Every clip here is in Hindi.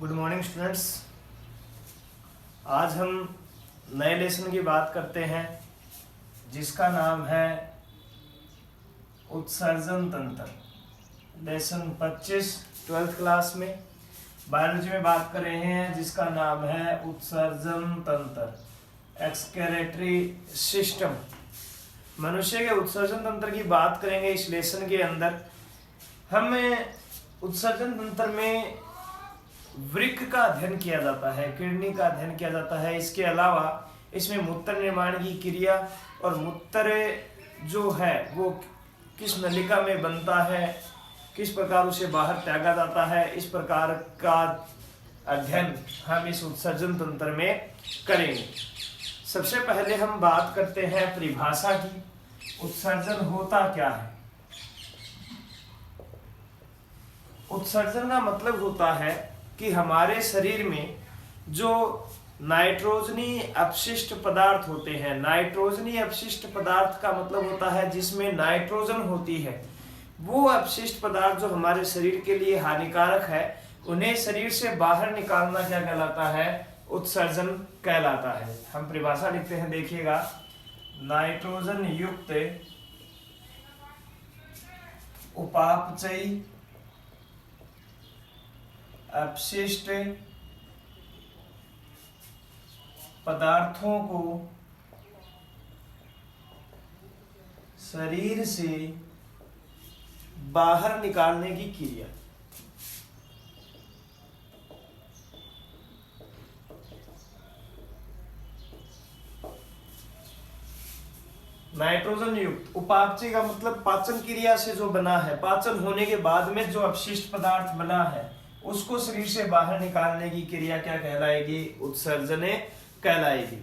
Good morning students. आज हम नए लेसन की बात करते हैं जिसका नाम है उत्सर्जन तंत्र। लेसन 25 ट्वेल्थ क्लास में बायोलॉजी में बात कर रहे हैं जिसका नाम है उत्सर्जन तंत्र, एक्सक्रेटरी सिस्टम। मनुष्य के उत्सर्जन तंत्र की बात करेंगे इस लेसन के अंदर। हमें उत्सर्जन तंत्र में वृक्क का अध्ययन किया जाता है, किडनी का अध्ययन किया जाता है। इसके अलावा इसमें मूत्र निर्माण की क्रिया और मूत्र जो है वो किस नलिका में बनता है, किस प्रकार उसे बाहर त्यागा जाता है, इस प्रकार का अध्ययन हम इस उत्सर्जन तंत्र में करेंगे। सबसे पहले हम बात करते हैं परिभाषा की। उत्सर्जन होता क्या है? उत्सर्जन का मतलब होता है कि हमारे शरीर में जो नाइट्रोजनी अपशिष्ट पदार्थ होते हैं, नाइट्रोजनी अपशिष्ट पदार्थ का मतलब होता है जिसमें नाइट्रोजन होती है, वो अपशिष्ट पदार्थ जो हमारे शरीर के लिए हानिकारक है उन्हें शरीर से बाहर निकालना क्या कहलाता है? उत्सर्जन कहलाता है। हम परिभाषा लिखते हैं, देखिएगा। नाइट्रोजन युक्त उपापचयी अपशिष्ट पदार्थों को शरीर से बाहर निकालने की क्रिया। नाइट्रोजन युक्त उपापचय का मतलब पाचन क्रिया से जो बना है, पाचन होने के बाद में जो अपशिष्ट पदार्थ बना है उसको शरीर से बाहर निकालने की क्रिया क्या कहलाएगी? उत्सर्जन कहलाएगी।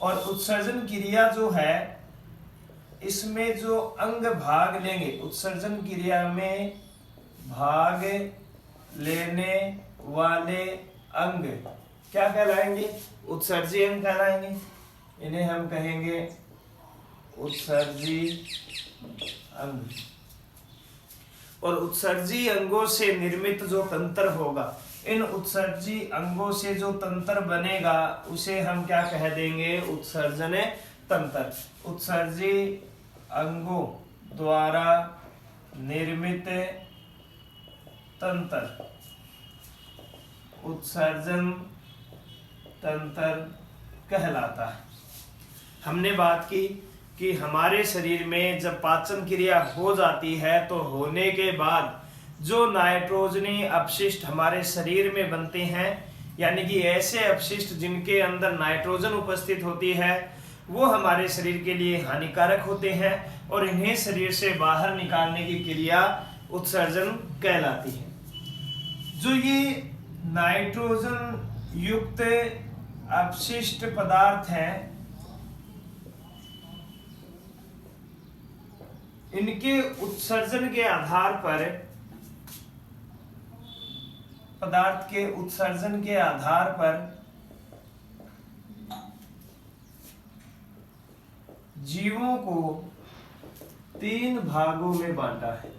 और उत्सर्जन क्रिया जो है इसमें जो अंग भाग लेंगे, उत्सर्जन क्रिया में भाग लेने वाले अंग क्या कहलाएंगे? उत्सर्जी अंग कहलाएंगे। इन्हें हम कहेंगे उत्सर्जी अंग। और उत्सर्जी अंगों से निर्मित जो तंत्र होगा, इन उत्सर्जी अंगों से जो तंत्र बनेगा उसे हम क्या कह देंगे? उत्सर्जन तंत्र। उत्सर्जी अंगों द्वारा निर्मित तंत्र उत्सर्जन तंत्र कहलाता है। हमने बात की कि हमारे शरीर में जब पाचन क्रिया हो जाती है तो होने के बाद जो नाइट्रोजनी अपशिष्ट हमारे शरीर में बनते हैं, यानी कि ऐसे अपशिष्ट जिनके अंदर नाइट्रोजन उपस्थित होती है, वो हमारे शरीर के लिए हानिकारक होते हैं और इन्हें शरीर से बाहर निकालने की क्रिया उत्सर्जन कहलाती है। जो ये नाइट्रोजन युक्त अपशिष्ट पदार्थ हैं, इनके उत्सर्जन के आधार पर, पदार्थ के उत्सर्जन के आधार पर जीवों को 3 भागों में बांटा है।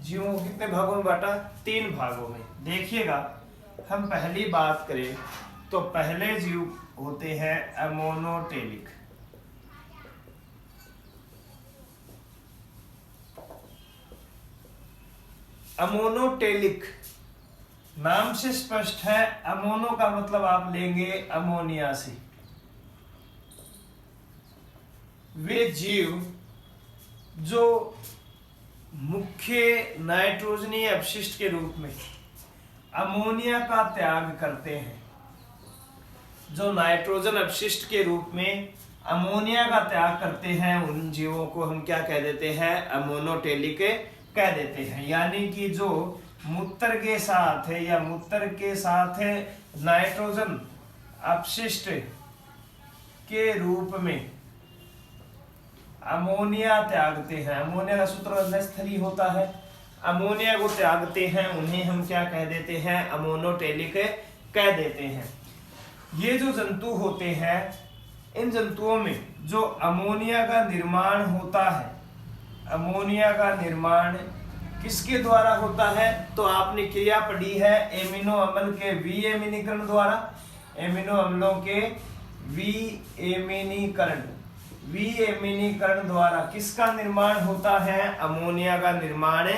जीवों को कितने भागों में बांटा? 3 भागों में। देखिएगा, हम पहली बात करें तो पहले जीव होते हैं अमोनोटेलिक। अमोनोटेलिक नाम से स्पष्ट है। अमोनो का मतलब आप लेंगे अमोनिया से। वे जीव जो मुख्य नाइट्रोजनी अपशिष्ट के रूप में अमोनिया का त्याग करते हैं, जो नाइट्रोजन अपशिष्ट के रूप में अमोनिया का त्याग करते हैं, उन जीवों को हम क्या कह देते हैं? अमोनोटेलिक कह देते हैं। यानी कि जो मूत्र के साथ है या मूत्र के साथ है नाइट्रोजन अपशिष्ट के रूप में अमोनिया त्यागते हैं। अमोनिया का सूत्र स्थली होता है। अमोनिया को त्यागते हैं, उन्हें हम क्या कह देते हैं? अमोनोटेलिक कह देते हैं। ये जो जंतु होते हैं, इन जंतुओं में जो अमोनिया का निर्माण होता है, अमोनिया का निर्माण किसके द्वारा होता है? तो आपने क्रिया पढ़ी है एमिनो अम्ल के विएमिनीकरण द्वारा। एमिनो अम्लों के विएमिनीकरण द्वारा किसका निर्माण होता है? अमोनिया का निर्माण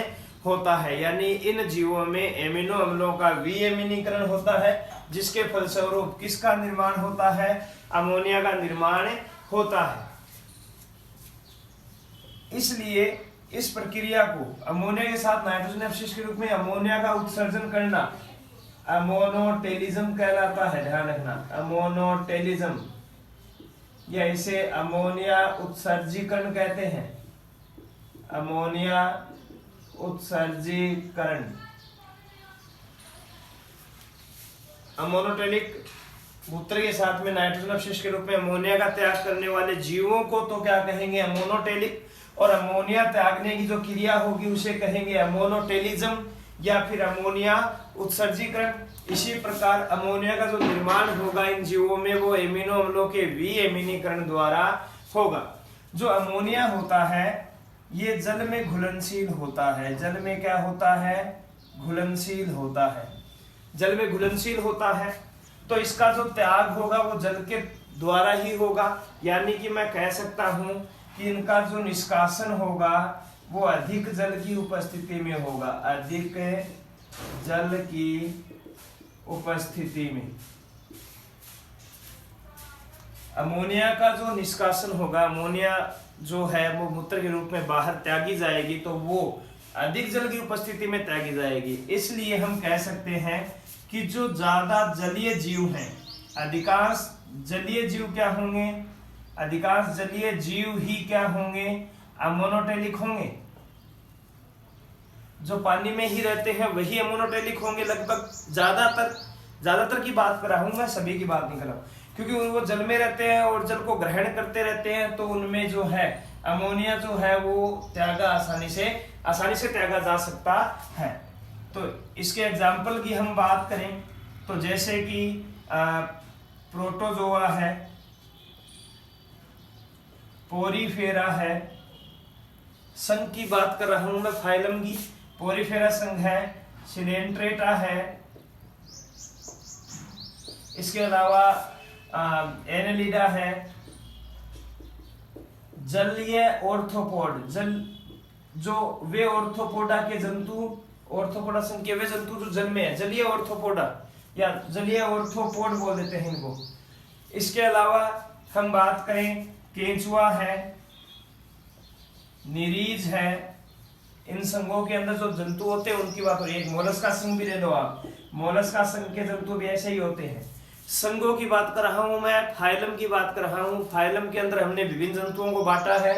होता है। यानी इन जीवों में एमिनो अम्लों का विएमिनीकरण होता है, जिसके फलस्वरूप किसका निर्माण होता है? अमोनिया का निर्माण होता है। इसलिए इस प्रक्रिया को अमोनिया के साथ नाइट्रोजन अपशिष्ट के रूप में अमोनिया का उत्सर्जन करना अमोनोटेलिज्म कहलाता है। ध्यान रखना, अमोनोटेलिज्म, या इसे अमोनिया उत्सर्जीकरण कहते हैं। अमोनिया उत्सर्जीकरण। अमोनोटेलिक मूत्र के साथ में नाइट्रोजन अपशिष्ट के रूप में अमोनिया का त्याग करने वाले जीवों को तो क्या कहेंगे? अमोनोटेलिक। और अमोनिया त्यागने की जो क्रिया होगी उसे कहेंगे अमोनोटेलिज्म या फिर अमोनिया उत्सर्जीकरण। इसी प्रकार अमोनिया का जो निर्माण होगा इन जीवों में वो एमिनो अम्लों के विएमिनीकरण द्वारा होगा। जो अमोनिया होता है ये जल में घुलनशील होता है। जल में क्या होता है? घुलनशील होता है। जल में घुलनशील होता है, तो इसका जो त्याग होगा वो जल के द्वारा ही होगा। यानी कि मैं कह सकता हूं कि इनका जो निष्कासन होगा वो अधिक जल की उपस्थिति में होगा। अधिक जल की उपस्थिति में अमोनिया का जो निष्कासन होगा, अमोनिया जो है वो मूत्र के रूप में बाहर त्यागी जाएगी, तो वो अधिक जल की उपस्थिति में त्यागी जाएगी। इसलिए हम कह सकते हैं कि जो ज्यादा जलीय जीव हैं, अधिकांश जलीय जीव क्या होंगे? अधिकांश जलीय जीव ही क्या होंगे? अमोनोटेलिक होंगे। जो पानी में ही रहते हैं वही अमोनोटेलिक होंगे लगभग। ज्यादातर की बात कर रहा हूं मैं, सभी की बात नहीं कर रहा हूं, क्योंकि वो जल में रहते हैं और जल को ग्रहण करते रहते हैं, तो उनमें जो है अमोनिया जो है वो त्यागा आसानी से त्यागा जा सकता है। तो इसके एग्जाम्पल की हम बात करें तो जैसे कि प्रोटोजोआ है, पोरीफेरा है, संघ की बात कर रहा हूं मैं, फाइलम की। पोरीफेरा संघ है, सिलेंट्रेटा है, इसके अलावा एनेलिडा है, जलीय ऑर्थोपोड, जो वे ऑर्थोपोडा के जंतु, ऑर्थोपोडा संघ के वे जंतु जो जल में है, जलीय ऑर्थोपोडा या जलीय ऑर्थोपोड बोल देते हैं इनको। इसके अलावा हम बात करें केंचुआ है, निरीज है, इन संघों के अंदर जो जंतु होते हैं उनकी बात हो रही है। एक मोलस्का संघ भी ले लो आप, मोलस्का संघ के जंतु भी ऐसे ही होते हैं। संघों की बात कर रहा हूं मैं, फाइलम की बात कर रहा हूं। फाइलम के अंदर हमने विभिन्न जंतुओं को बांटा है,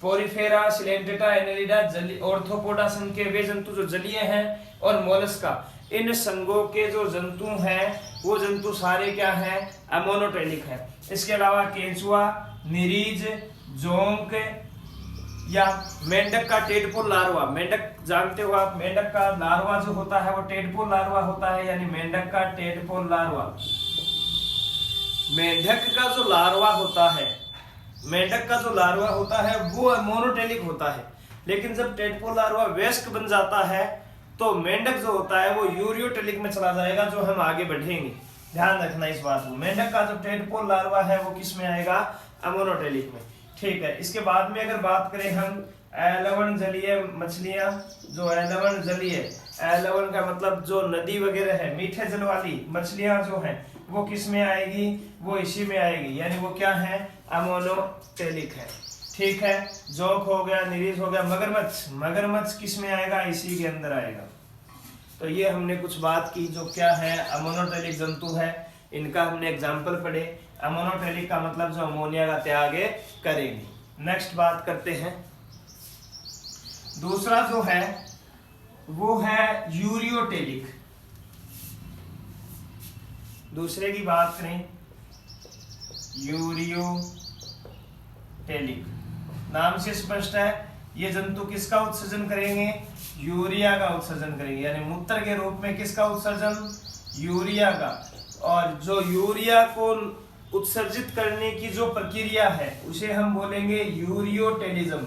पोरीफेरा, सिलेंट्रेटा, एनेलिडा, ऑर्थोपोडा संघ के वे जंतु जो जलीय हैं, और मोलस्का। इन संघों के जो जंतु हैं वो जंतु सारे क्या हैं? अमोनोटेलिक है। इसके अलावा केंचुआ, निरीज, जोंक या मेंढक का टेडपोल लार्वा, मेंढक जानते हो आप, मेंढक का लार्वा जो होता है वो टेडपोल लार्वा होता है, यानी मेंढक का टेडपोल लार्वा। मेंढक का जो लार्वा होता है, मेंढक का जो लार्वा होता है वो मोनोटेलिक होता है, लेकिन जब टेडपोल लार्वा वयस्क बन जाता है तो मेंढक जो होता है वो यूरियोटेलिक में चला जाएगा, जो हम आगे बढ़ेंगे। ध्यान रखना इस बात को। मेंढक का जो टेडपोल लार्वा है वो किस में आएगा? अमोनोटेलिक में। ठीक है। इसके बाद में अगर बात करें हम एलवण जलीय मछलियां, जो एलवण जलीय, एलवण का मतलब जो नदी वगैरह है, मीठे जल वाली मछलियां जो हैं वो किस में आएगी? वो इसी में आएगी, यानी वो क्या है? अमोनोटेलिक है। ठीक है। जोंक हो गया, निरीज हो गया, मगरमच्छ, मगरमच्छ किस में आएगा? इसी के अंदर आएगा। तो ये हमने कुछ बात की जो क्या है? अमोनोटेलिक जंतु है, इनका हमने एग्जाम्पल पढ़े। अमोनोटेलिक का मतलब जो अमोनिया का त्याग करेंगे। नेक्स्ट बात करते हैं, दूसरा जो है वो है यूरियोटेलिक। दूसरे की बात करें, यूरियोटेलिक, नाम से स्पष्ट है, ये जंतु किसका उत्सर्जन करेंगे? यूरिया का उत्सर्जन करेंगे, यानी मूत्र के रूप में किसका उत्सर्जन? यूरिया का। और जो यूरिया को उत्सर्जित करने की जो प्रक्रिया है उसे हम बोलेंगे यूरियोटेलिज्म।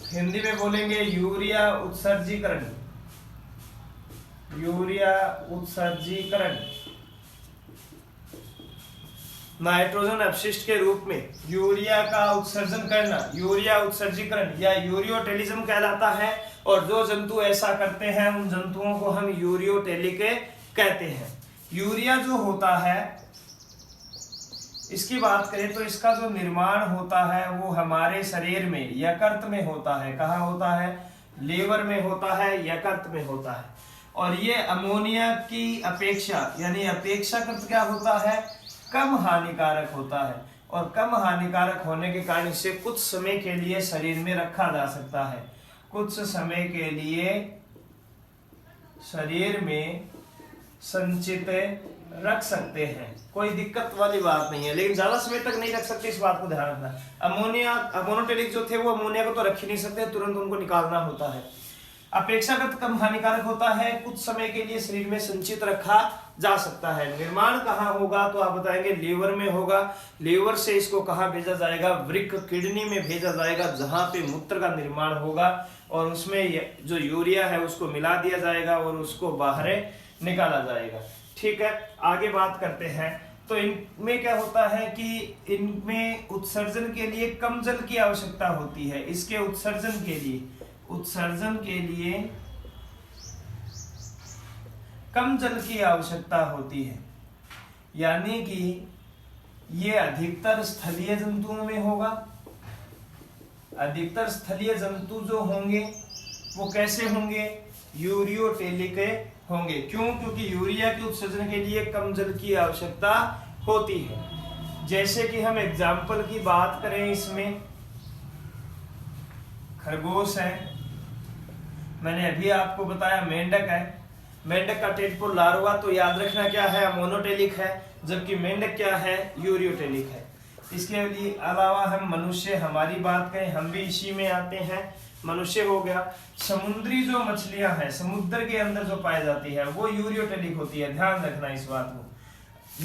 हिंदी में बोलेंगे यूरिया उत्सर्जीकरण, यूरिया उत्सर्जीकरण। नाइट्रोजन अपशिष्ट के रूप में यूरिया का उत्सर्जन करना यूरिया उत्सर्जीकरण या यूरियोटेलिज्म कहलाता है। और जो जंतु ऐसा करते हैं उन जंतुओं को हम यूरियोटेलिक कहते हैं। यूरिया जो होता है, इसकी बात करें तो इसका जो निर्माण होता है वो हमारे शरीर में यकृत में होता है। कहाँ होता है? लीवर में होता है, यकृत में होता है। और ये अमोनिया की अपेक्षा यानी अपेक्षाकृत क्या होता है? कम हानिकारक होता है। और कम हानिकारक होने के कारण इसे कुछ समय के लिए शरीर में रखा जा सकता है, कुछ समय के लिए शरीर में संचित रख सकते हैं, कोई दिक्कत वाली बात नहीं है। लेकिन ज्यादा समय तक नहीं रख सकते, इस बात को ध्यान रखना। अमोनोटेलिक जो थे वो अमोनिया को तो रख ही नहीं सकते, तुरंत उनको निकालना होता है। अपेक्षाकृत कम हानिकारक होता है, कुछ समय के लिए शरीर में संचित रखा जा सकता है। निर्माण कहाँ होगा तो आप बताएंगे लीवर में होगा। लीवर से इसको कहाँ भेजा जाएगा? वृक्क किडनी में भेजा जाएगा, जहां पे मूत्र का निर्माण होगा और उसमें जो यूरिया है उसको मिला दिया जाएगा और उसको बाहर निकाला जाएगा। ठीक है, आगे बात करते हैं। तो इनमें क्या होता है कि इनमें उत्सर्जन के लिए कम जल की आवश्यकता होती है। इसके उत्सर्जन के लिए कम जल की आवश्यकता होती है, यानी कि ये अधिकतर स्थलीय जंतुओं में होगा। अधिकतर स्थलीय जंतु जो होंगे वो कैसे होंगे? यूरियोटेलिक होंगे। क्यों? क्योंकि यूरिया के उत्सर्जन के लिए कम जल की आवश्यकता होती है। जैसे कि हम एग्जाम्पल की बात करें, इसमें खरगोश है, मैंने अभी आपको बताया मेंढक है। मेंढक का टेडपोल लार्वा तो याद रखना क्या है? मोनोटेलिक है, जबकि मेंढक क्या है? यूरियोटेलिक है। इसके अलावा हम मनुष्य, हमारी बात करें, हम भी इसी में आते हैं। मनुष्य हो गया। समुद्री जो मछलियां हैं समुद्र के अंदर जो पाई जाती है वो यूरियोटेलिक होती है, ध्यान रखना इस बात को।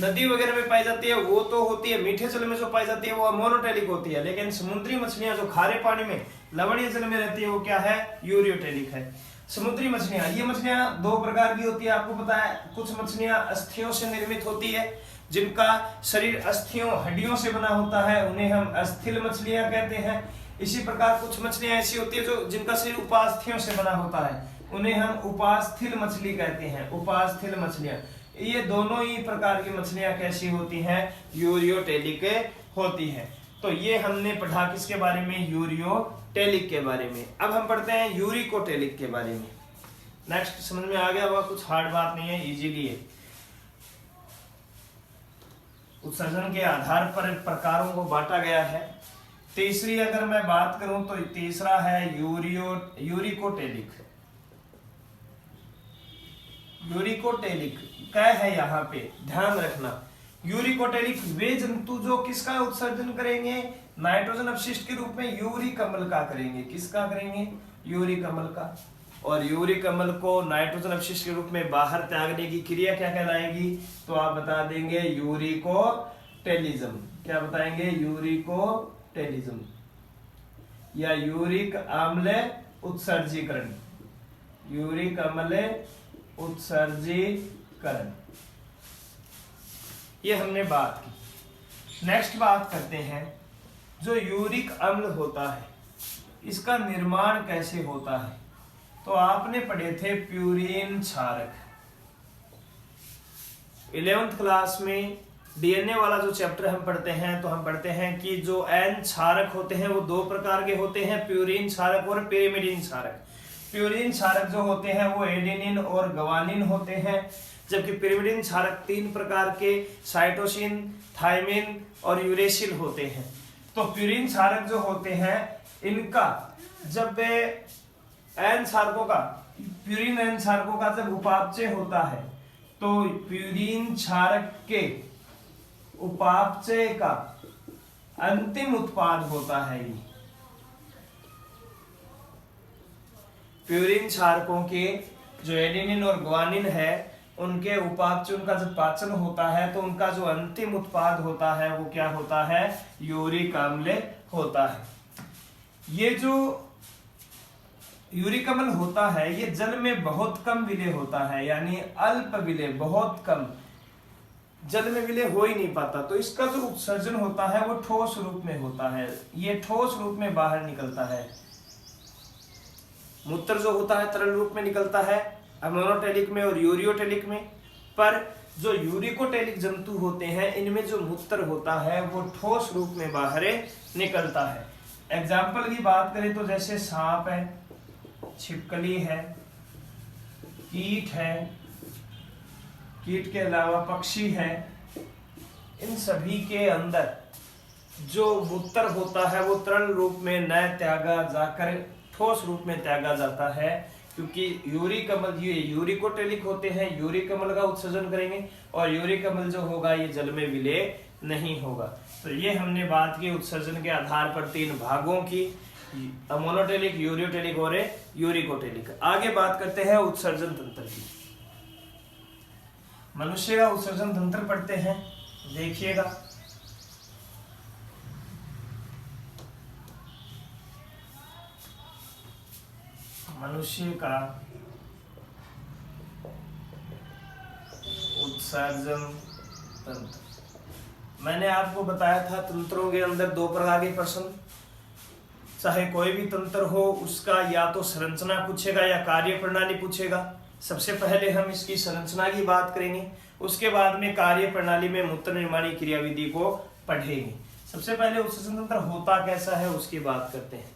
नदी वगैरह में पाई जाती है वो तो होती है, मीठे जल में जो पाई जाती है वो मोनोटेलिक होती है। लेकिन समुद्री मछलियां जो खारे पानी में लवणीय जल में रहती है वो क्या है? यूरियोटेलिक है। समुद्री मछलियां, ये मछलियां दो प्रकार की होती है, आपको पता है। कुछ मछलियां अस्थियों से निर्मित होती है, जिनका शरीर अस्थियों हड्डियों से बना होता है, उन्हें हम अस्थिल मछलियां कहते हैं। इसी प्रकार कुछ मछलियां ऐसी होती है जो जिनका शरीर उपास्थियों से बना होता है, उन्हें हम उपास्थिल मछली कहते हैं। उपास्थिल मछलियां, ये दोनों ही प्रकार की मछलियां कैसी होती हैं? यूरियोटेलिक होती हैं। तो ये हमने पढ़ा किसके बारे में? यूरियोटेलिक के बारे में। अब हम पढ़ते हैं यूरिकोटेलिक के बारे में। नेक्स्ट समझ में आ गया होगा, कुछ हार्ड बात नहीं है, इजीली है। उत्सर्जन के आधार पर प्रकारों को बांटा गया है। तीसरी अगर मैं बात करूं तो तीसरा है यूरिकोटेलिक। यूरिकोटेलिक क्या है यहाँ पे ध्यान रखना। यूरिकोटेलिक वे जंतु जो किसका उत्सर्जन करेंगे? नाइट्रोजन अपशिष्ट के रूप में यूरिक अम्ल का करेंगे। किसका करेंगे? यूरिक अम्ल का। और यूरिक अम्ल को नाइट्रोजन अपशिष्ट के रूप में बाहर त्यागने की क्रिया क्या कहलाएगी? तो आप बता देंगे यूरिकोटेलिज्म। क्या बताएंगे? यूरिकोटेलिज्म या यूरिक अम्ल उत्सर्जीकरण। यूरिक अम्ल उत्सर्जीकरण, ये हमने बात की। नेक्स्ट बात करते हैं, जो यूरिक अम्ल होता है इसका निर्माण कैसे होता है? तो आपने पढ़े थे प्यूरीन क्षारक। 11th क्लास में डीएनए वाला जो चैप्टर हम पढ़ते हैं तो हम पढ़ते हैं कि जो एन क्षारक होते हैं वो दो प्रकार के होते हैं, प्यूरीन क्षारक और पिरिमिडीन क्षारक। प्यूरीन क्षारक जो होते हैं वो एडेनिन और ग्वानिन होते हैं, जबकि पिरिमिडीन क्षारक 3 प्रकार के साइटोसिन, थायमिन और यूरेसिल होते हैं। तो प्यूरीन क्षारक जो होते हैं इनका जब एन क्षारकों का प्यूरीन एन क्षारकों का जब उपापचय होता है तो प्यूरीन क्षारक के उपापचय का अंतिम उत्पाद होता है ये। प्यूरीन क्षारकों के जो एडेनिन और ग्वानिन है उनके उपापचय, उनका जब पाचन होता है तो उनका जो अंतिम उत्पाद होता है वो क्या होता है? यूरिक अम्ल होता है। ये जो यूरिक अम्ल होता है ये जल में बहुत कम विलय होता है, यानी अल्प विलय, बहुत कम, जल में विलय हो ही नहीं पाता। तो इसका जो उत्सर्जन होता है वो ठोस रूप में होता है, ये ठोस रूप में बाहर निकलता है। मूत्र जो होता है तरल रूप में निकलता है अमोनोटेलिक में और यूरियोटेलिक में, पर जो यूरिकोटेलिक जंतु होते हैं इनमें जो मूत्र होता है वो ठोस रूप में बाहर निकलता है। एग्जाम्पल की बात करें तो जैसे सांप है, छिपकली है, कीट है, कीट के अलावा पक्षी है, इन सभी के अंदर जो मूत्र होता है वो तरल रूप में न त्यागा जाकर ठोस रूप में त्यागा जाता है, क्योंकि यूरिक अम्ल ये यूरिकोटेलिक होते हैं, यूरिक अम्ल का उत्सर्जन करेंगे और यूरिक अम्ल जो होगा ये जल में विलय नहीं होगा। तो ये हमने बात की उत्सर्जन के आधार पर 3 भागों की, अमोनोटेलिक, यूरियोटेलिक और यूरिकोटेलिक। आगे बात करते हैं उत्सर्जन तंत्र की। मनुष्य का उत्सर्जन तंत्र पढ़ते हैं, देखिएगा। मनुष्य का उत्सर्जन तंत्र, मैंने आपको बताया था तंत्रों के अंदर 2 प्रकार के प्रश्न, चाहे कोई भी तंत्र हो उसका या तो संरचना पूछेगा या कार्य प्रणाली पूछेगा। सबसे पहले हम इसकी संरचना की बात करेंगे, उसके बाद में कार्य प्रणाली में मूत्र निर्माणी क्रियाविधि को पढ़ेंगे। सबसे पहले उत्सर्जन तंत्र होता कैसा है उसकी बात करते हैं।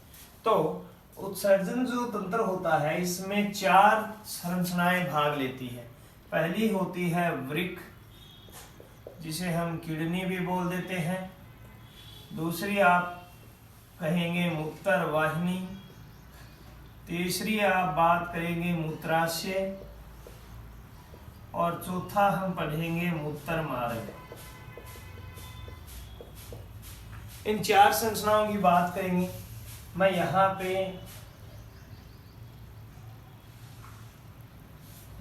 तो उत्सर्जन जो तंत्र होता है इसमें 4 संरचनाएं भाग लेती है। पहली होती है वृक्क, जिसे हम किडनी भी बोल देते हैं। दूसरी आप कहेंगे मूत्र वाहिनी। तीसरी आप बात करेंगे मूत्राशय और चौथा हम पढ़ेंगे मूत्र मार्ग। इन 4 संरचनाओं की बात करेंगे। मैं यहाँ पे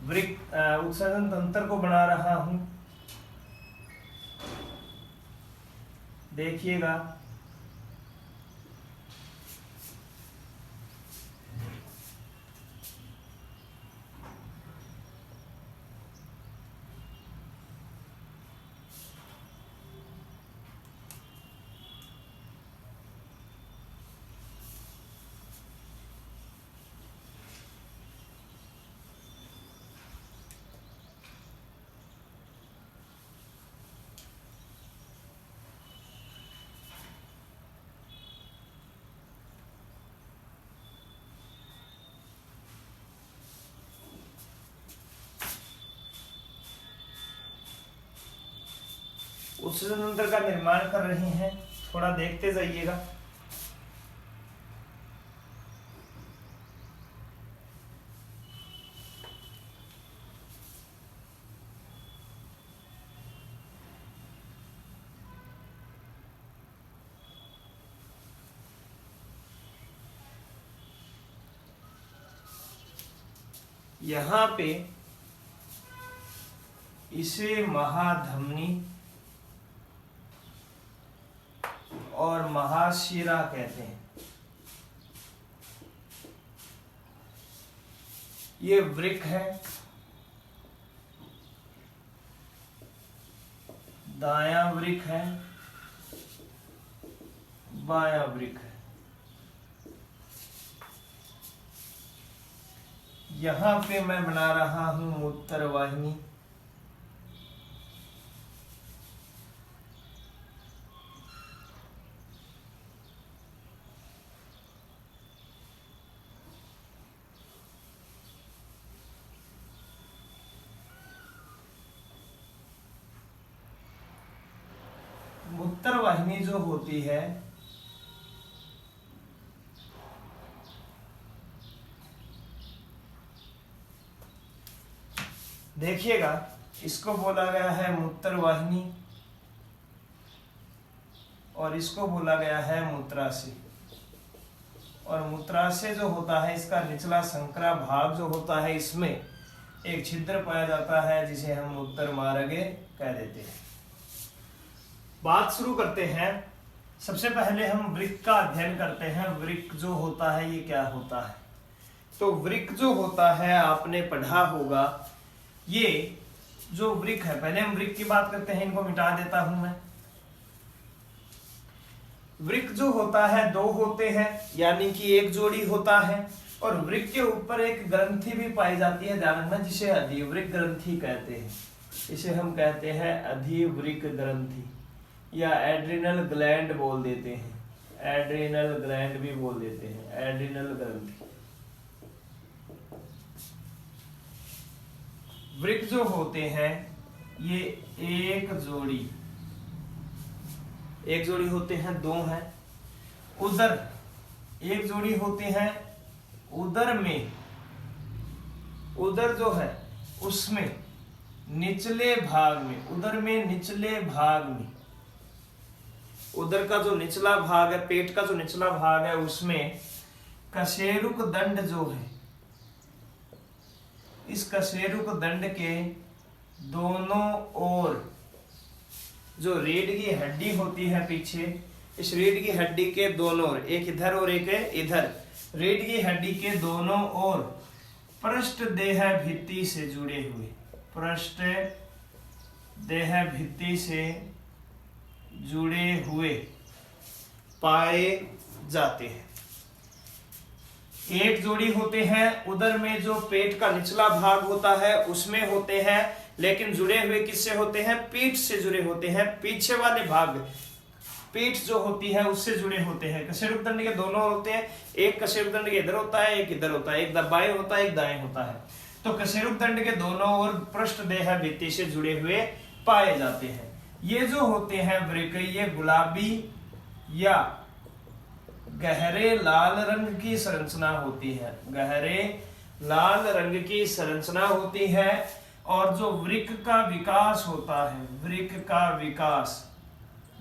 उत्सर्जन तंत्र को बना रहा हूं, देखिएगा। उत्सर्जन तंत्र का निर्माण कर रहे हैं, थोड़ा देखते जाइएगा। यहां पे इसे महाधमनी और महाशिरा कहते हैं। ये वृक्क है, दायां वृक्क है, बायां वृक्क है। यहां पे मैं बना रहा हूं मूत्र वाहिनी। मूत्र वाहिनी जो होती है देखिएगा, इसको बोला गया है मूत्र वाहिनी और इसको बोला गया है मूत्राशय। और मूत्राशय जो होता है इसका निचला संकरा भाग जो होता है इसमें एक छिद्र पाया जाता है जिसे हम मूत्र मार्ग कह देते हैं। बात शुरू करते हैं। सबसे पहले हम वृक्क का अध्ययन करते हैं। वृक्क जो होता है ये क्या होता है। तो वृक्क जो होता है आपने पढ़ा होगा, ये जो वृक्क है, पहले हम वृक्क की बात करते हैं, इनको मिटा देता हूं मैं। वृक्क जो होता है दो होते हैं, यानी कि एक जोड़ी होता है, और वृक्क के ऊपर एक ग्रंथि भी पाई जाती है, ध्यान रखना, जिसे अधिवृक्क ग्रंथि कहते हैं। इसे हम कहते हैं अधिवृक्क ग्रंथि या एड्रिनल ग्लैंड बोल देते हैं, एड्रिनल ग्लैंड भी बोल देते हैं, एड्रिनल ग्रंथि। वृक्क जो होते हैं ये एक जोड़ी होते हैं, दो हैं। उदर एक जोड़ी होते हैं, उदर में, उदर जो है उसमें निचले भाग में, उदर में निचले भाग में, उदर का जो निचला भाग है, पेट का जो निचला भाग है, उसमें कशेरुक दंड जो है, इस कशेरुक दंड के दोनों ओर जो रीढ़ की हड्डी होती है पीछे, इस रीढ़ की हड्डी के दोनों ओर, एक इधर और एक इधर, रीढ़ की हड्डी के दोनों ओर पृष्ठ देह भित्ति से जुड़े हुए, पृष्ठ देह भित्ति से जुड़े हुए पाए जाते हैं। एक जोड़ी होते हैं, उदर में जो पेट का निचला भाग होता है उसमें होते हैं, लेकिन जुड़े हुए किससे होते हैं? पीठ से जुड़े होते हैं, पीछे वाले भाग, पीठ जो होती है उससे जुड़े होते हैं। कशेरुक दंड के दोनों होते हैं, एक कशेरुक दंड के इधर होता है, एक इधर होता है, एक बाएं होता है, एक दाएं होता है। तो कशेरुक दंड के दोनों ओर पृष्ठ देह भित्ति से जुड़े हुए पाए जाते हैं। ये जो होते हैं वृक्क, ये गुलाबी या गहरे लाल रंग की संरचना होती है, गहरे लाल रंग की संरचना होती है। और जो वृक्क का विकास होता है, वृक्क का विकास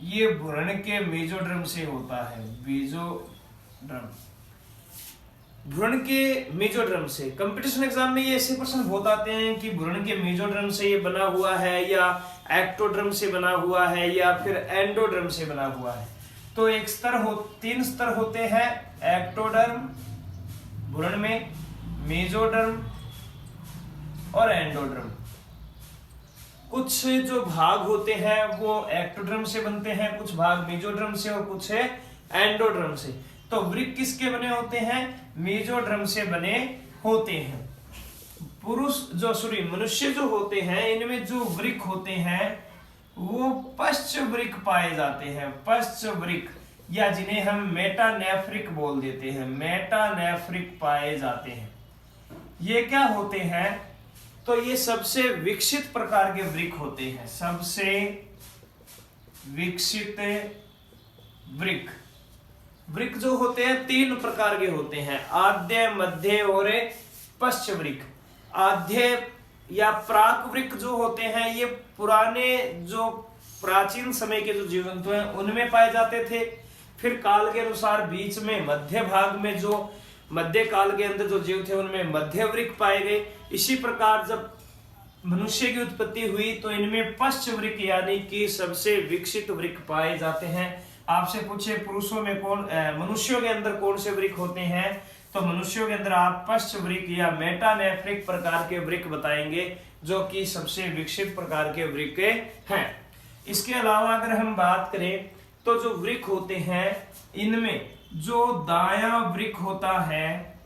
ये भ्रूण के मेजोड्रम से होता है, मेजोड्रम, भ्रूण के मेजोड्रम से। कंपटीशन एग्जाम में ये ऐसे क्वेश्चन बहुत आते हैं कि भ्रूण के मेजोड्रम से ये बना हुआ है, या एक्टोड्रम से बना हुआ है, या फिर एंडोड्रम से बना हुआ है। तो एक स्तर हो, तीन स्तर होते हैं, एक्टोडर्म भ्रूण में, मेजोडर्म और एंडोड्रम। कुछ जो भाग होते हैं वो एक्टोड्रम से बनते हैं, कुछ भाग मेजोड्रम से और कुछ है एंडोड्रम से। तो वृक्क किसके बने होते हैं? मेजोड्रम से बने होते हैं। पुरुष जो मनुष्य जो होते हैं, इनमें जो वृक्क होते हैं वो पश्च वृक्क पाए जाते हैं, पश्च वृक्क, या जिन्हें हम मेटानेफ्रिक बोल देते हैं, मेटानेफ्रिक पाए जाते हैं। ये क्या होते हैं? तो ये सबसे विकसित प्रकार के वृक्क होते हैं, सबसे विकसित वृक्क। वृक्क जो होते हैं तीन प्रकार के होते हैं, आद्य, मध्य और पश्च वृक्क। आद्य या प्राक वृक्क जो होते हैं ये पुराने जो प्राचीन समय के जो जीव जंतु हैं उनमें पाए जाते थे। फिर काल के अनुसार बीच में मध्य भाग में, जो मध्य काल के अंदर जो जीव थे उनमें मध्य वृक्क पाए गए। इसी प्रकार जब मनुष्य की उत्पत्ति हुई तो इनमें पश्च वृक्क यानी कि सबसे विकसित वृक्क पाए जाते हैं। आपसे पूछे पुरुषों में कौन, मनुष्यों के अंदर कौन से वृक्क होते हैं, तो मनुष्यों के अंदर आप पश्च वृक्क या मेटानेफ्रिक प्रकार के वृक्क बताएंगे, जो कि सबसे विकसित प्रकार के वृक्क हैं। इसके अलावा अगर हम बात करें तो जो वृक्क होते हैं इनमें जो दायां वृक्क होता है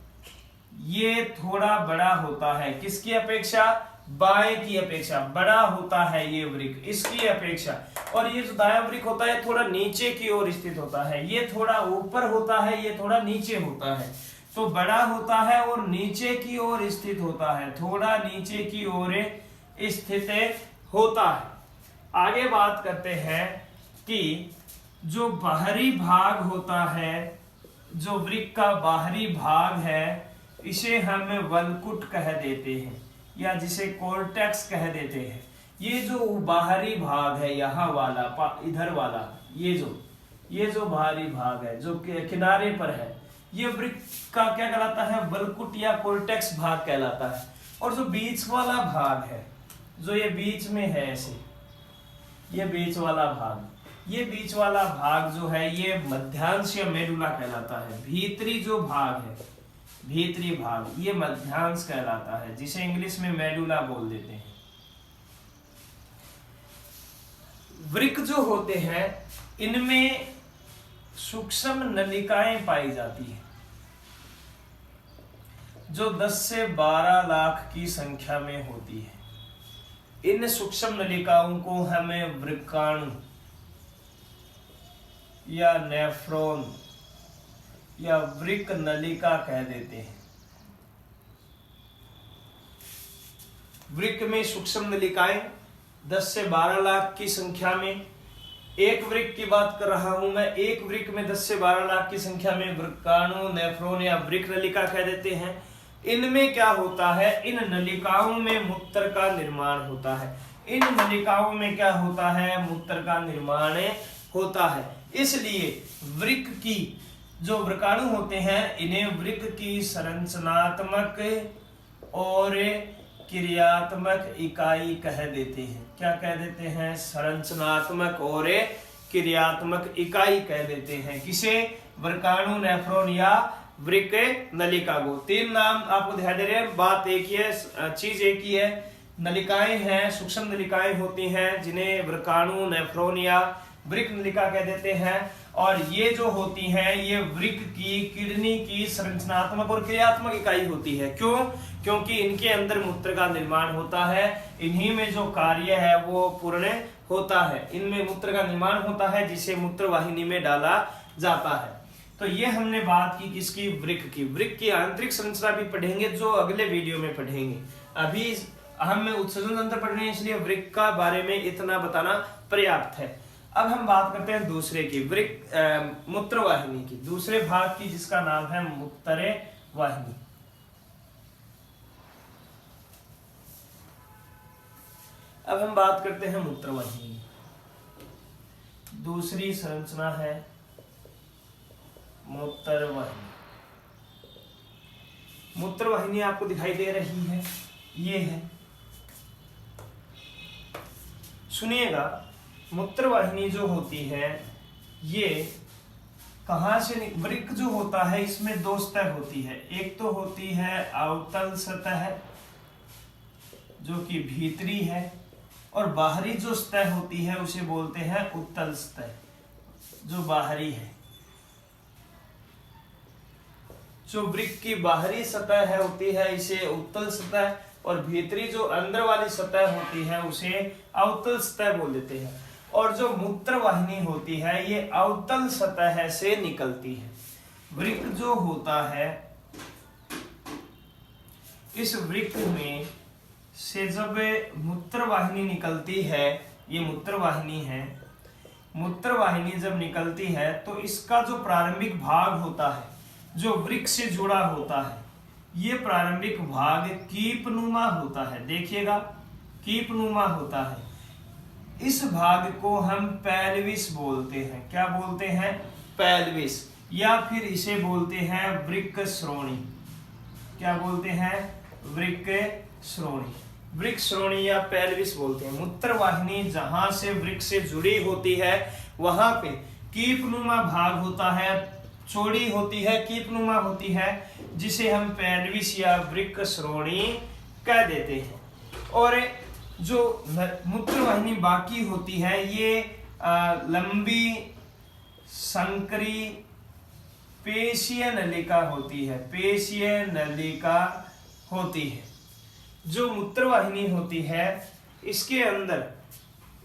ये थोड़ा बड़ा होता है, किसकी अपेक्षा? बाएं की अपेक्षा बड़ा होता है ये वृक्क, इसकी अपेक्षा। और ये जो दायां वृक्क होता है थोड़ा नीचे की ओर स्थित होता है, ये थोड़ा ऊपर होता है, ये थोड़ा नीचे होता है। तो बड़ा होता है और नीचे की ओर स्थित होता है, थोड़ा नीचे की ओर स्थित होता है। आगे बात करते हैं कि जो बाहरी भाग होता है, जो वृक्क का बाहरी भाग है, इसे हम वल्कुट कह देते हैं या जिसे कोर्टेक्स कह देते हैं। ये जो बाहरी भाग है यहाँ वाला, इधर वाला, ये जो बाहरी भाग है जो किनारे पर है, ये वृक्क का क्या कहलाता है? वल्कुट या कोर्टेक्स भाग कहलाता है। और जो बीच वाला भाग है, जो ये बीच में है ऐसे, ये बीच वाला भाग, ये बीच वाला भाग जो है ये मध्यांश या मेडुला कहलाता है। भीतरी जो भाग है भीतरी भाग, ये मध्यांश कहलाता है, जिसे इंग्लिश में मेडुला बोल देते हैं। वृक्क जो होते हैं इनमें सूक्ष्म नलिकाएं पाई जाती है, जो 10 से 12 लाख की संख्या में होती है। इन सूक्ष्म नलिकाओं को हमें वृक्काणु या नेफ्रॉन या वृक्क नलिका कह देते हैं। वृक्क में सूक्ष्म नलिकाएं 10 से 12 लाख की संख्या में, एक वृक्क की बात कर रहा हूं मैं, एक वृक्क में 10 से 12 लाख की संख्या में वृक्काणु, नेफ्रॉन या वृक्क नलिका कह देते हैं। इनमें क्या होता है, इन नलिकाओं में मूत्र का निर्माण होता है। इन नलिकाओं में क्या होता है, मूत्र का निर्माण होता है। इसलिए वृक्क की जो वृक्काणु होते हैं इन्हें वृक्क की संरचनात्मक और क्रियात्मक इकाई कह देते हैं। क्या कह देते हैं, संरचनात्मक और क्रियात्मक इकाई कह देते हैं। किसे, वृक्काणु, नेफ्रॉन या वृक्क नलिका को। तीन नाम आपको दिखाई दे रहे हैं, बात एक ही है, चीज एक ही है। नलिकाएं हैं, सूक्ष्म नलिकाएं होती हैं जिन्हें वृक्काणु, नेफ्रॉन या वृक्क नलिका कह देते हैं। और ये जो होती हैं ये वृक्क की, किडनी की संरचनात्मक और क्रियात्मक इकाई होती है। क्यों? क्योंकि इनके अंदर मूत्र का निर्माण होता है, इन्हीं में जो कार्य है वो पूर्ण होता है। इनमें मूत्र का निर्माण होता है जिसे मूत्र वाहिनी में डाला जाता है। तो ये हमने बात की किसकी, वृक्क की। वृक्क की आंतरिक संरचना भी पढ़ेंगे जो अगले वीडियो में पढ़ेंगे। अभी हम उत्सर्जन तंत्र पढ़ रहे हैं इसलिए वृक्क का बारे में इतना बताना पर्याप्त है। अब हम बात करते हैं दूसरे की, वृक्क मूत्र वाहिनी की, दूसरे भाग की जिसका नाम है मूत्र वाहिनी। अब हम बात करते हैं मूत्र वाहिनी। दूसरी संरचना है मूत्र वाहिनी। मूत्र वाहिनी आपको दिखाई दे रही है, ये है, सुनिएगा। मूत्र वाहिनी जो होती है ये कहां से, वृक्क जो होता है इसमें दो सतह होती है। एक तो होती है अवतल सतह जो कि भीतरी है, और बाहरी जो सतह होती है उसे बोलते हैं उत्तल सतह जो बाहरी है। जो वृक्क की बाहरी सतह है होती है इसे उत्तल सतह, और भीतरी जो अंदर वाली सतह होती है उसे अवतल सतह बोल देते हैं। और जो मूत्र वाहिनी होती है ये अवतल सतह से निकलती है। वृक्क जो होता है, इस वृक्क में से जब मूत्र वाहिनी निकलती है, ये मूत्र वाहिनी है, मूत्र वाहिनी जब निकलती है तो इसका जो प्रारंभिक भाग होता है जो वृक्क से जुड़ा होता है, ये प्रारंभिक भाग कीपनुमा होता है। देखिएगा, कीपनुमा होता है। इस भाग को हम पेल्विस बोलते हैं। क्या बोलते हैं? पेल्विस, या फिर इसे बोलते हैं वृक्क श्रोणी। क्या बोलते हैं? वृक्क श्रोणी। वृक्क श्रोणी या पेल्विस बोलते हैं। मूत्र वाहिनी जहां से वृक्क से जुड़ी होती है वहां पे कीपनुमा भाग होता है, चौड़ी होती है, कीपनुमा होती है, जिसे हम पेल्विस या वृक्क श्रोणी कह देते हैं। और जो मूत्र वाहिनी बाकी होती है ये लंबी संकरी पेशीय नलिका होती है, पेशीय नलिका होती है। जो मूत्र वाहिनी होती है इसके अंदर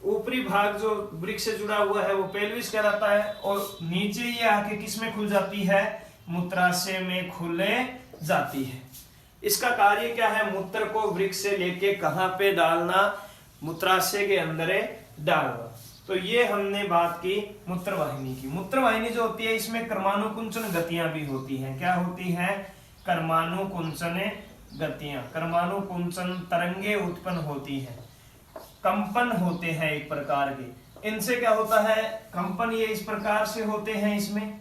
ऊपरी भाग जो वृक्क से जुड़ा हुआ है वो पेल्विस कहलाता है, और नीचे ये आके किस में खुल जाती है? मूत्राशय में खुले जाती है। इसका कार्य क्या है? मूत्र को वृक्क से लेके कहां पे डालना? मूत्राशय के अंदर डालना। तो ये हमने बात की मूत्र वाहिनी की। मूत्र वाहिनी जो होती है इसमें कर्मानुकुंचन गतियां भी होती हैं। क्या होती हैं? कर्मानुकुंचन गतियां, कर्मानुकुंचन तरंगे उत्पन्न होती हैं, कंपन होते हैं एक प्रकार के। इनसे क्या होता है? कंपन ये इस प्रकार से होते हैं इसमें,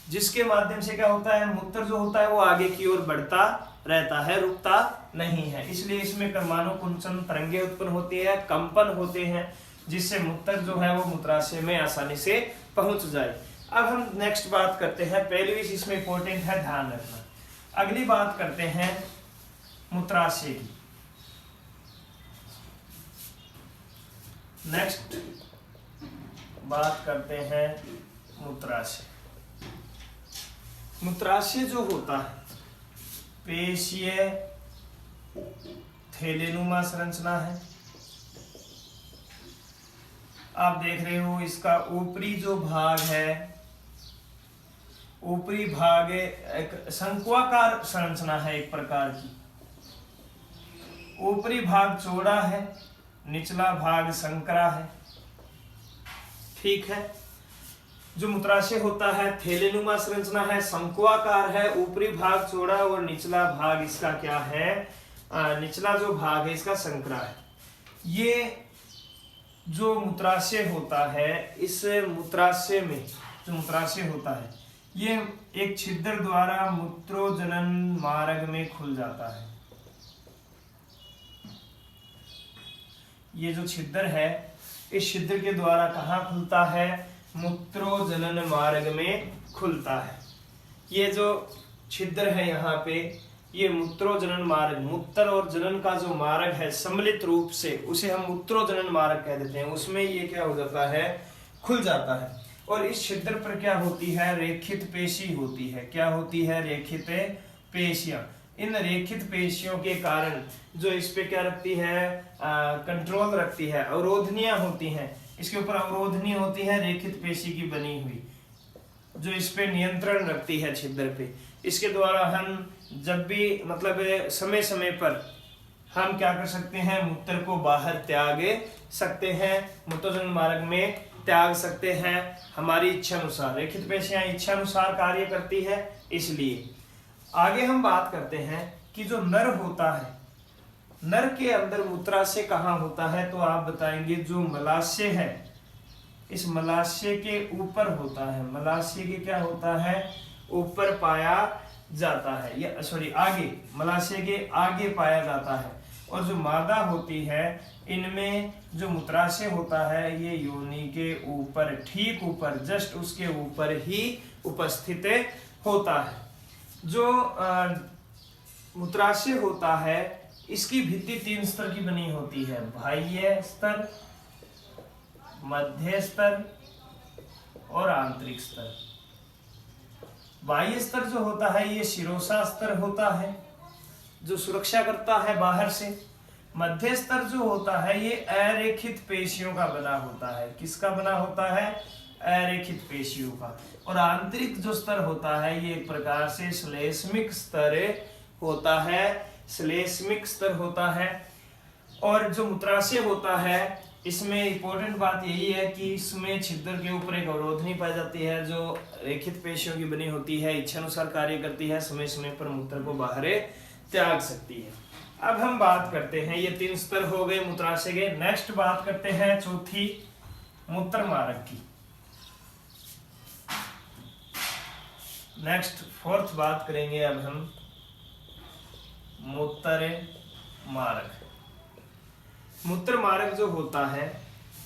जिसके माध्यम से क्या होता है? मूत्र जो होता है वो आगे की ओर बढ़ता रहता है, रुकता नहीं है। इसलिए इसमें कर्मानुकुंचन तरंगे उत्पन्न होती है, कंपन होते हैं, जिससे मूत्र जो है वो मूत्राशय में आसानी से पहुंच जाए। अब हम नेक्स्ट बात करते हैं पेल्विस। इसमें इंपॉर्टेंट है, ध्यान रखना। अगली बात करते हैं मूत्राशय की। नेक्स्ट बात करते हैं मूत्राशय। मूत्राशय जो होता है पेशीय थैलेनुमा संरचना है। आप देख रहे हो इसका ऊपरी जो भाग है, ऊपरी भाग एक शंक्वाकार संरचना है एक प्रकार की। ऊपरी भाग चौड़ा है, निचला भाग संकरा है। ठीक है। जो मूत्राशय होता है थैलेनुमा संरचना है, शंक्वाकार है, ऊपरी भाग चौड़ा और निचला भाग इसका क्या है, निचला जो भाग है इसका संकरा है। ये जो मूत्राशय होता है, इस मूत्राशय में जो मूत्राशय होता है ये एक छिद्र द्वारा मूत्रोजनन मार्ग में खुल जाता है। ये जो छिद्र है इस छिद्र के द्वारा कहाँ खुलता है, मूत्रोजनन मार्ग में खुलता है। ये जो छिद्र है यहाँ पे, ये मूत्रोजनन मार्ग, मूत्र और जनन का जो मार्ग है सम्मिलित रूप से उसे हम मूत्रोजनन मार्ग कह देते हैं, उसमें ये क्या हो जाता है, खुल जाता है। और इस छिद्र पर क्या होती है, रेखित पेशी होती है। क्या होती है, रेखित पेशियां। इन रेखित पेशियों के कारण जो इस पे क्या रखती है, कंट्रोल रखती है, अवरोधनियां होती हैं, इसके ऊपर अवरोधनी होती है रेखित पेशी की बनी हुई, जो इस पे नियंत्रण रखती है छिद्र पे। इसके द्वारा हम जब भी मतलब समय समय पर हम क्या कर सकते हैं, मूत्र को बाहर त्याग सकते हैं, मूत्रोजनन मार्ग में त्याग सकते हैं हमारी इच्छा अनुसार। रेखित पेशियां इच्छा अनुसार कार्य करती है। इसलिए आगे हम बात करते हैं कि जो नर होता है, नर के अंदर मूत्राशय कहाँ होता है, तो आप बताएंगे जो मलाशय है इस मलाशय के ऊपर होता है। मलाशय के क्या होता है, ऊपर पाया जाता है, या सॉरी आगे, मलाशय के आगे पाया जाता है। और जो मादा होती है इनमें जो मूत्राशय होता है ये योनि के ऊपर, ठीक ऊपर, जस्ट उसके ऊपर ही उपस्थित होता है। जो मूत्राशय होता है इसकी भित्ति 3 स्तर की बनी होती है, बाह्य स्तर, मध्य स्तर और आंतरिक स्तर। बाह्य स्तर जो होता है ये शिरोसा स्तर होता है जो सुरक्षा करता है बाहर से। मध्य स्तर जो होता है ये अरेखित पेशियों का बना होता है। किसका बना होता है, अरेखित पेशियों का। और आंतरिक जो स्तर होता है ये एक प्रकार से श्लेष्मिक स्तर होता है, श्लेष्मिक स्तर होता है। और जो मूत्राशय होता है इसमें इंपॉर्टेंट बात यही है कि इसमें छिद्र के ऊपर एक अवरोधनी पाई जाती है जो रेखित पेशियों की बनी होती है, इच्छा अनुसार कार्य करती है, समय समय पर मूत्र को बाहर त्याग सकती है। अब हम बात करते हैं, ये 3 स्तर हो गए मूत्राशय के। नेक्स्ट बात करते हैं चौथी, मूत्र मार्ग की। नेक्स्ट 4th बात करेंगे अब हम मूत्र मार्ग। मूत्र मार्ग जो होता है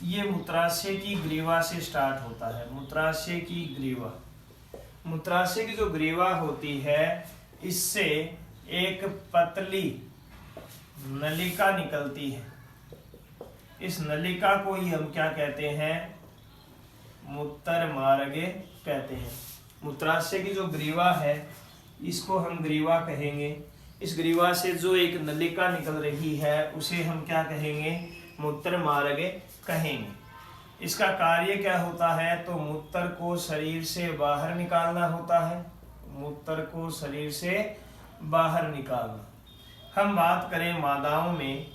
ये मूत्राशय की ग्रीवा से स्टार्ट होता है। मूत्राशय की ग्रीवा, मूत्राशय की जो ग्रीवा होती है इससे एक पतली नलिका निकलती है। इस नलिका को ही हम क्या कहते हैं, मूत्र मार्ग कहते हैं। मूत्राशय की जो ग्रीवा है इसको हम ग्रीवा कहेंगे। इस ग्रीवा से जो एक नलिका निकल रही है उसे हम क्या कहेंगे, मूत्र मार्ग कहेंगे। इसका कार्य क्या होता है, तो मूत्र को शरीर से बाहर निकालना होता है, मूत्र को शरीर से बाहर निकालना। हम बात करें मादाओं में,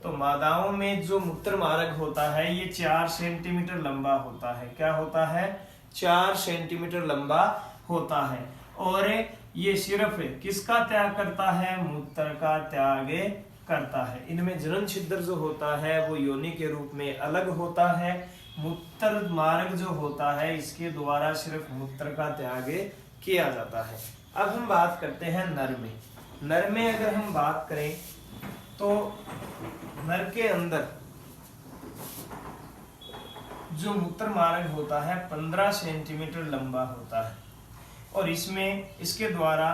तो मादाओं में जो मूत्र मार्ग होता है ये 4 सेंटीमीटर लंबा होता है। क्या होता है, 4 सेंटीमीटर लंबा होता है। और ये सिर्फ किसका त्याग करता है, मूत्र का त्याग करता है। इनमें जनन छिद्र जो होता है वो योनि के रूप में अलग होता है। मूत्र मार्ग जो होता है इसके द्वारा सिर्फ मूत्र का त्याग किया जाता है। अब हम बात करते हैं नर में। नर में अगर हम बात करें तो नर के अंदर जो मूत्र मार्ग होता है 15 सेंटीमीटर लंबा होता है। और इसमें इसके द्वारा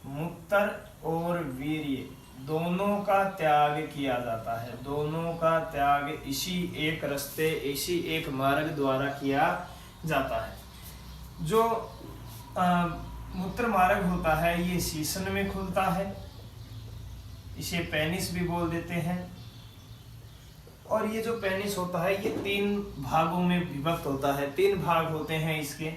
मूत्र और वीर्य दोनों का त्याग किया जाता है। दोनों का त्याग इसी एक रास्ते, इसी एक मार्ग द्वारा किया जाता है। जो मूत्र मार्ग होता है ये शीशन में खुलता है, इसे पेनिस भी बोल देते हैं। और ये जो पेनिस होता है ये 3 भागों में विभक्त होता है। 3 भाग होते हैं इसके।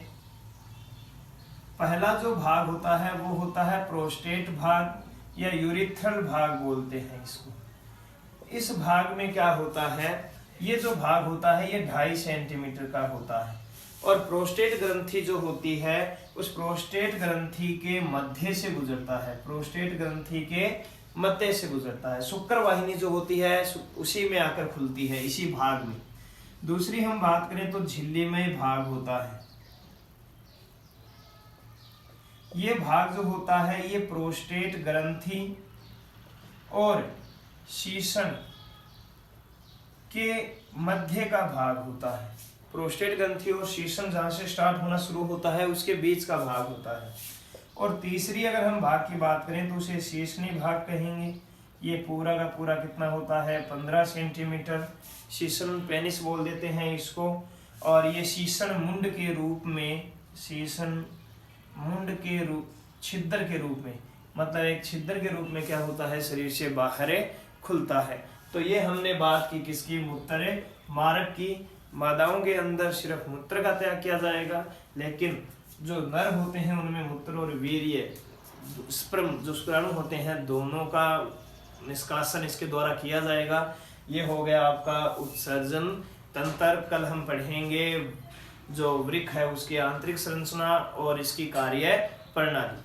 पहला जो भाग होता है वो होता है प्रोस्टेट भाग या यूरिथ्रल भाग बोलते हैं इसको। इस भाग में क्या होता है, ये जो भाग होता है ये 2.5 सेंटीमीटर का होता है। और प्रोस्टेट ग्रंथि जो होती है उस प्रोस्टेट ग्रंथि के मध्य से गुजरता है। प्रोस्टेट ग्रंथि के मध्य से गुजरता है। शुक्र वाहिनी जो होती है उसी में आकर खुलती है, इसी भाग में। दूसरी हम बात करें तो झिल्लीमय भाग होता है। ये भाग जो होता है ये प्रोस्टेट ग्रंथि और शीशन के मध्य का भाग होता है। प्रोस्टेट ग्रंथि और शीशन जहां से स्टार्ट होना शुरू होता है उसके बीच का भाग होता है। और तीसरी अगर हम भाग की बात करें तो उसे शीशनी भाग कहेंगे। ये पूरा का पूरा कितना होता है 15 सेंटीमीटर। शीशन पेनिस बोल देते हैं इसको। और ये शीशन मुंड के रूप में, शीशन मुंड के रूप, छिद्र के रूप में, मतलब एक छिद्र के रूप में क्या होता है शरीर से बाहर खुलता है। तो ये हमने बात की किसकी, मूत्र मार्ग की। मादाओं के अंदर सिर्फ मूत्र का त्याग किया जाएगा, लेकिन जो नर होते हैं उनमें मूत्र और वीर्य, स्पर्म जो शुक्राणु होते हैं, दोनों का निष्कासन इसके द्वारा किया जाएगा। ये हो गया आपका उत्सर्जन तंत्र। कल हम पढ़ेंगे जो वृक्क है उसकी आंतरिक संरचना और इसकी कार्य प्रणाली।